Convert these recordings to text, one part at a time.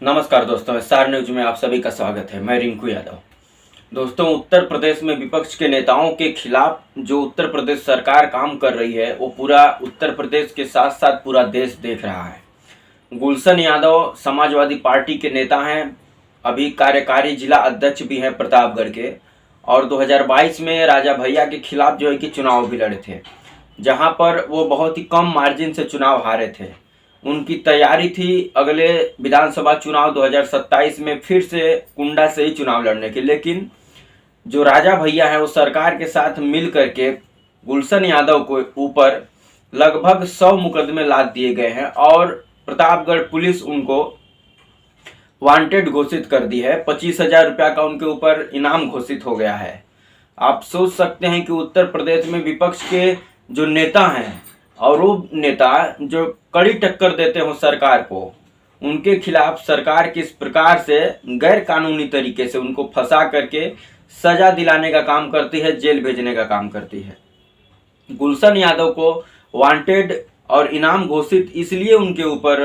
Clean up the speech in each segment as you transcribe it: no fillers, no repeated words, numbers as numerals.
नमस्कार दोस्तों, star news में आप सभी का स्वागत है। मैं रिंकू यादव। दोस्तों, उत्तर प्रदेश में विपक्ष के नेताओं के खिलाफ जो उत्तर प्रदेश सरकार काम कर रही है वो पूरा उत्तर प्रदेश के साथ साथ पूरा देश देख रहा है। गुलशन यादव समाजवादी पार्टी के नेता हैं, अभी कार्यकारी जिला अध्यक्ष भी हैं प्रतापगढ़ के, और 2022 में राजा भैया के खिलाफ जो है कि चुनाव भी लड़े थे, जहां पर वो बहुत ही कम मार्जिन से चुनाव हारे थे। उनकी तैयारी थी अगले विधानसभा चुनाव 2027 में फिर से कुंडा से ही चुनाव लड़ने की, लेकिन जो राजा भैया है वो सरकार के साथ मिल करके गुलशन यादव को ऊपर लगभग 100 मुकदमे लाद दिए गए हैं और प्रतापगढ़ पुलिस उनको वांटेड घोषित कर दी है। 25,000 रुपया का उनके ऊपर इनाम घोषित हो गया है। आप सोच सकते हैं कि उत्तर प्रदेश में विपक्ष के जो नेता हैं और वो नेता जो कड़ी टक्कर देते हो सरकार को, उनके खिलाफ सरकार किस प्रकार से गैर कानूनी तरीके से उनको फंसा करके सजा दिलाने का काम करती है, जेल भेजने का काम करती है। गुलशन यादव को वांटेड और इनाम घोषित इसलिए उनके ऊपर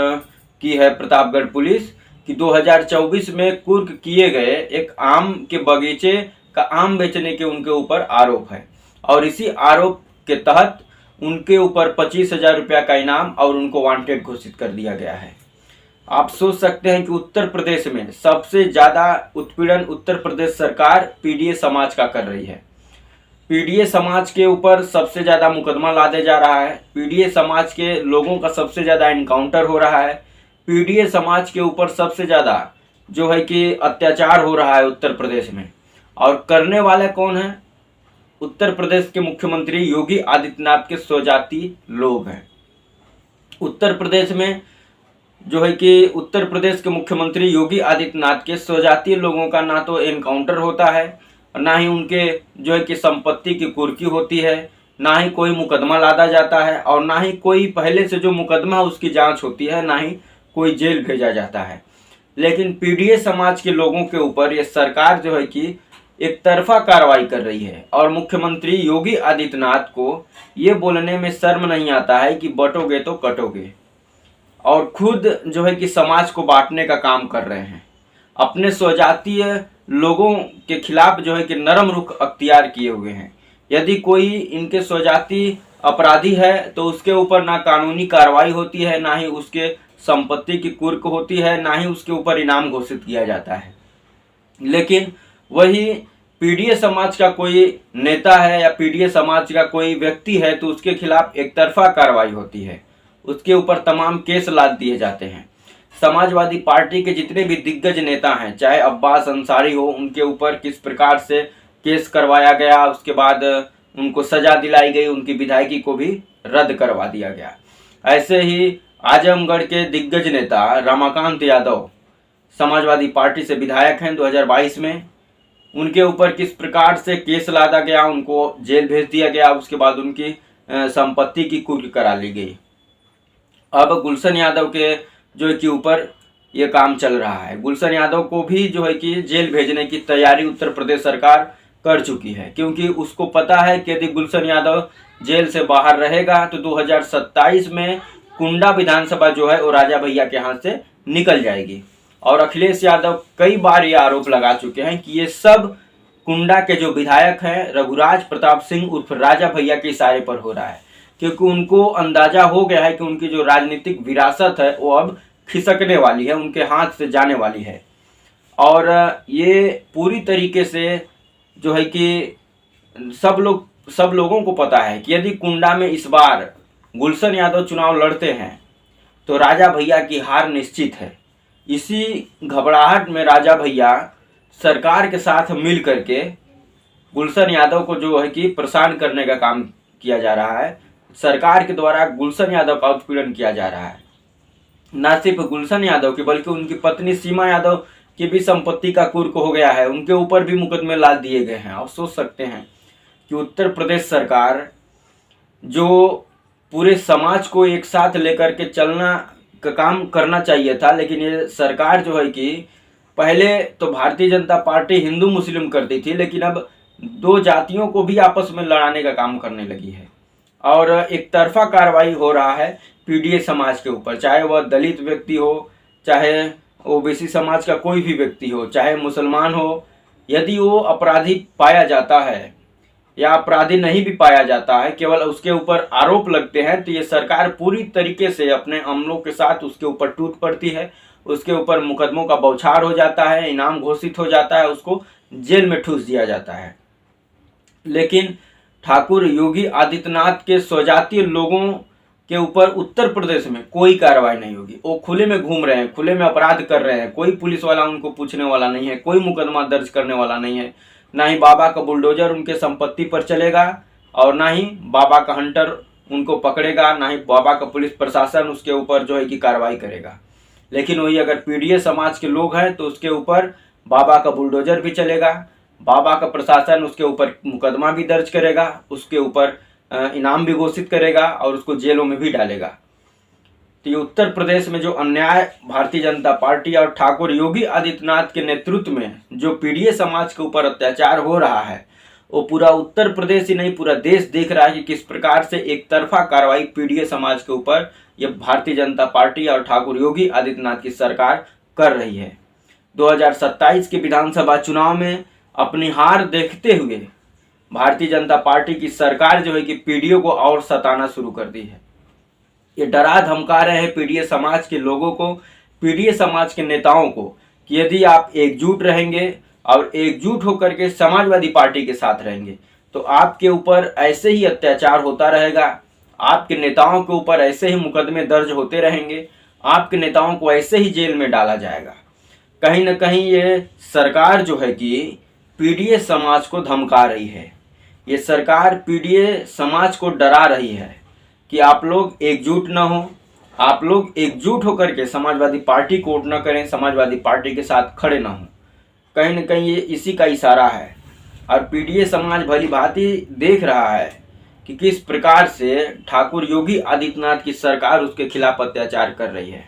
की है प्रतापगढ़ पुलिस कि 2024 में कुर्क किए गए एक आम के बगीचे का आम बेचने के उनके ऊपर आरोप है, और इसी आरोप के तहत उनके ऊपर 25,000 रुपया का इनाम और उनको वांटेड घोषित कर दिया गया है। आप सोच सकते हैं कि उत्तर प्रदेश में सबसे ज़्यादा उत्पीड़न उत्तर प्रदेश सरकार पीडीए समाज का कर रही है। पीडीए समाज के ऊपर सबसे ज़्यादा मुकदमा लादे जा रहा है, पीडीए समाज के लोगों का सबसे ज़्यादा इनकाउंटर हो रहा है, पीडीए समाज के ऊपर सबसे ज़्यादा जो है कि अत्याचार हो रहा है उत्तर प्रदेश में। और करने वाले कौन है? उत्तर प्रदेश के मुख्यमंत्री योगी आदित्यनाथ के स्वजातीय लोग हैं। उत्तर प्रदेश में जो है कि उत्तर प्रदेश के मुख्यमंत्री योगी आदित्यनाथ के स्वजातीय लोगों का ना तो एनकाउंटर होता है, ना ही उनके जो है कि संपत्ति की कुर्की होती है, ना ही कोई मुकदमा लादा जाता है, और ना ही कोई पहले से जो मुकदमा उसकी जांच होती है, ना ही कोई जेल भेजा जाता है। लेकिन पीडीए समाज के लोगों के ऊपर ये सरकार जो है कि एक तरफा कार्रवाई कर रही है, और मुख्यमंत्री योगी आदित्यनाथ को ये बोलने में शर्म नहीं आता है कि बटोगे तो कटोगे, और खुद जो है कि समाज को बांटने का काम कर रहे हैं। अपने स्वजातीय लोगों के खिलाफ जो है कि नरम रुख अख्तियार किए हुए हैं। यदि कोई इनके स्वजातीय अपराधी है तो उसके ऊपर ना कानूनी कार्रवाई होती है, ना ही उसके संपत्ति की कुर्क होती है, ना ही उसके ऊपर इनाम घोषित किया जाता है। लेकिन वही पीडीए समाज का कोई नेता है या पीडीए समाज का कोई व्यक्ति है तो उसके खिलाफ एक तरफा कार्रवाई होती है, उसके ऊपर तमाम केस लाद दिए जाते हैं। समाजवादी पार्टी के जितने भी दिग्गज नेता हैं, चाहे अब्बास अंसारी हो, उनके ऊपर किस प्रकार से केस करवाया गया, उसके बाद उनको सजा दिलाई गई, उनकी विधायकी को भी रद्द करवा दिया गया। ऐसे ही आजमगढ़ के दिग्गज नेता रमाकांत यादव समाजवादी पार्टी से विधायक हैं 2022 में, उनके ऊपर किस प्रकार से केस लादा गया, उनको जेल भेज दिया गया, उसके बाद उनकी संपत्ति की कुर्क करा ली गई। अब गुलशन यादव के जो है कि ऊपर ये काम चल रहा है। गुलशन यादव को भी जो है कि जेल भेजने की तैयारी उत्तर प्रदेश सरकार कर चुकी है, क्योंकि उसको पता है कि यदि गुलशन यादव जेल से बाहर रहेगा तो 2027 में कुंडा विधानसभा जो है वो राजा भैया के हाथ से निकल जाएगी। और अखिलेश यादव कई बार ये आरोप लगा चुके हैं कि ये सब कुंडा के जो विधायक हैं रघुराज प्रताप सिंह उर्फ राजा भैया के इशारे पर हो रहा है, क्योंकि उनको अंदाजा हो गया है कि उनकी जो राजनीतिक विरासत है वो अब खिसकने वाली है, उनके हाथ से जाने वाली है। और ये पूरी तरीके से जो है कि सब लोगों को पता है कि यदि कुंडा में इस बार गुलशन यादव चुनाव लड़ते हैं तो राजा भैया की हार निश्चित है। इसी घबराहट में राजा भैया सरकार के साथ मिल करके गुलशन यादव को जो है कि परेशान करने का काम किया जा रहा है। सरकार के द्वारा गुलशन यादव का उत्पीड़न किया जा रहा है। न सिर्फ गुलशन यादव की बल्कि उनकी पत्नी सीमा यादव की भी संपत्ति का कुर्क हो गया है, उनके ऊपर भी मुकदमे लाद दिए गए हैं। आप सोच सकते हैं कि उत्तर प्रदेश सरकार जो पूरे समाज को एक साथ लेकर के चलना का काम करना चाहिए था, लेकिन ये सरकार जो है कि पहले तो भारतीय जनता पार्टी हिंदू मुस्लिम करती थी, लेकिन अब दो जातियों को भी आपस में लड़ाने का काम करने लगी है, और एक तरफा कार्रवाई हो रहा है पीडीए समाज के ऊपर, चाहे वह दलित व्यक्ति हो, चाहे ओबीसी समाज का कोई भी व्यक्ति हो, चाहे मुसलमान हो, यदि वो अपराधी पाया जाता है या अपराधी नहीं भी पाया जाता है, केवल उसके ऊपर आरोप लगते हैं, तो ये सरकार पूरी तरीके से अपने अमलों के साथ उसके ऊपर टूट पड़ती है, उसके ऊपर मुकदमों का बौछार हो जाता है, इनाम घोषित हो जाता है, उसको जेल में ठूस दिया जाता है। लेकिन ठाकुर योगी आदित्यनाथ के स्वजातीय लोगों के ऊपर उत्तर प्रदेश में कोई कार्रवाई नहीं होगी। वो खुले में घूम रहे हैं, खुले में अपराध कर रहे हैं, कोई पुलिस वाला उनको पूछने वाला नहीं है, कोई मुकदमा दर्ज करने वाला नहीं है। ना ही बाबा का बुलडोजर उनके संपत्ति पर चलेगा और ना ही बाबा का हंटर उनको पकड़ेगा, ना ही बाबा का पुलिस प्रशासन उसके ऊपर जो है कि कार्रवाई करेगा। लेकिन वही अगर पीडीए समाज के लोग हैं तो उसके ऊपर बाबा का बुलडोजर भी चलेगा, बाबा का प्रशासन उसके ऊपर मुकदमा भी दर्ज करेगा, उसके ऊपर इनाम भी घोषित करेगा और उसको जेलों में भी डालेगा। तो ये उत्तर प्रदेश में जो अन्याय भारतीय जनता पार्टी और ठाकुर योगी आदित्यनाथ के नेतृत्व में जो पीडीए समाज के ऊपर अत्याचार हो रहा है, वो पूरा उत्तर प्रदेश ही नहीं पूरा देश देख रहा है कि किस प्रकार से एक तरफा कार्रवाई पीडीए समाज के ऊपर ये भारतीय जनता पार्टी और ठाकुर योगी आदित्यनाथ की सरकार कर रही है। 2027 के विधानसभा चुनाव में अपनी हार देखते हुए भारतीय जनता पार्टी की सरकार जो है कि पीडीए को और सताना शुरू कर दी है। ये डरा धमका रहे हैं पीडीए समाज के लोगों को, पीडीए समाज के नेताओं को, कि यदि आप एकजुट रहेंगे और एकजुट होकर के समाजवादी पार्टी के साथ रहेंगे तो आपके ऊपर ऐसे ही अत्याचार होता रहेगा, आपके नेताओं के ऊपर ऐसे ही मुकदमे दर्ज होते रहेंगे, आपके नेताओं को ऐसे ही जेल में डाला जाएगा। कहीं न कहीं ये सरकार जो है कि पीडीए समाज को धमका रही है, ये सरकार पीडीए समाज को डरा रही है कि आप लोग एकजुट न हो, आप लोग एकजुट होकर के समाजवादी पार्टी को वोट न करें, समाजवादी पार्टी के साथ खड़े न हों। कहीं न कहीं ये इसी का इशारा है और पीडीए समाज भली भांति देख रहा है कि किस प्रकार से ठाकुर योगी आदित्यनाथ की सरकार उसके खिलाफ अत्याचार कर रही है।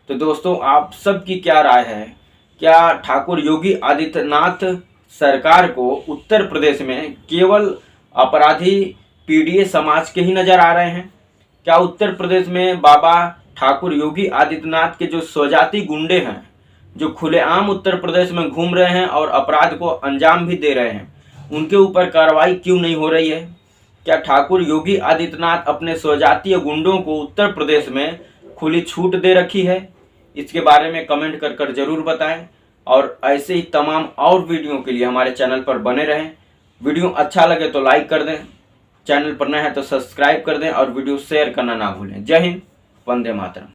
तो दोस्तों, आप सबकी क्या राय है? क्या ठाकुर योगी आदित्यनाथ सरकार को उत्तर प्रदेश में केवल अपराधी पीडीए समाज के ही नजर आ रहे हैं? क्या उत्तर प्रदेश में बाबा ठाकुर योगी आदित्यनाथ के जो स्वजाति गुंडे हैं, जो खुलेआम उत्तर प्रदेश में घूम रहे हैं और अपराध को अंजाम भी दे रहे हैं, उनके ऊपर कार्रवाई क्यों नहीं हो रही है? क्या ठाकुर योगी आदित्यनाथ अपने स्वजातीय गुंडों को उत्तर प्रदेश में खुली छूट दे रखी है? इसके बारे में कमेंट कर जरूर बताएं और ऐसे ही तमाम और वीडियो के लिए हमारे चैनल पर बने रहें। वीडियो अच्छा लगे तो लाइक कर दें, चैनल पर नए हैं तो सब्सक्राइब कर दें और वीडियो शेयर करना ना भूलें। जय हिंद, वंदे मातरम।